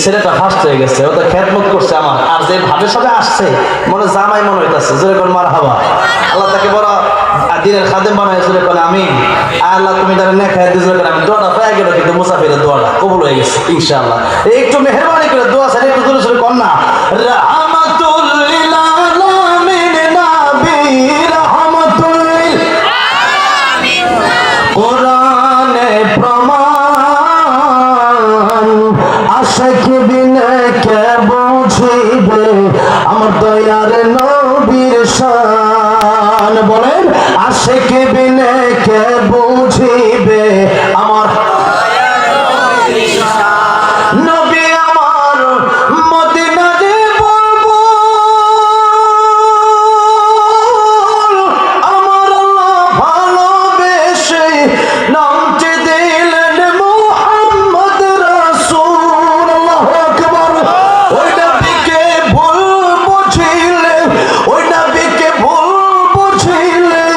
ছেলেটা ফার্স্ট হয়ে গেছে, ও তো খেদমত করছে আমার, আর যে ভাবে সবে আসছে মনে জামাই মনে হইতাছে, জোরে কোন মার হাবা। আল্লাহ তাকে বড় দিনের খাদেম বানায়, জোরে কোন আমি। আল্লাহ তুমি তারা নেখায় দিয়ে জোরে কোন আমি। দোয়াটা পেয়ে গেল, কিন্তু মুসাফিরের দোয়াটা কবুল হয়ে গেছে ইনশাআল্লাহ। একটু মেহরবানি করে দোয়া চাই, একটু জোরে জোরে কর না। রাহমাতুল লিল আলামিন নবী রাহমাতুল লিল আলামিন, কোরআনে প্রমাণ, আশিক বিনে কে বুঝিবে আমার দয়ার নবীর শান। বলেন আশিক বিনে কে বুঝিবে আমার নবী আমার মদিনারে বুলবুল, আমার আল্লাহ ভালোবেসে নামতে দিলেন মুহাম্মদ রাসূল। আল্লাহু আকবার। ওই নবীকে ভুল বুঝিলে, ওই নবীকে ভুল বুঝিলে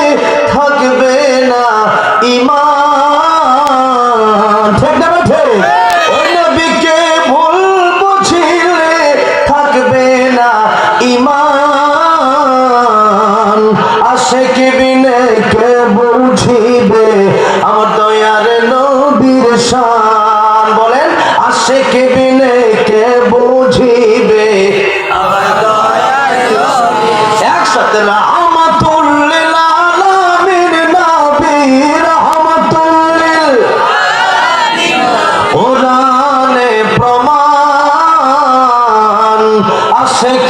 থাকবে না ঈমান। ঠিক না ঠিক? ওই নবীকে ভুল বুঝিলে থাকবে না ঈমান। আশিক বিনে কে বুঝিবে আমার দয়ার নবীর শান। বলেন আশিক বিনে কে বুঝিবে আমার দয়ার নবীর শান। একসাথে রাহমাতুল লিল আলামিন নবী রাহমাতুল লিল আলামিন, কোরআনে প্রমাণ, আশিক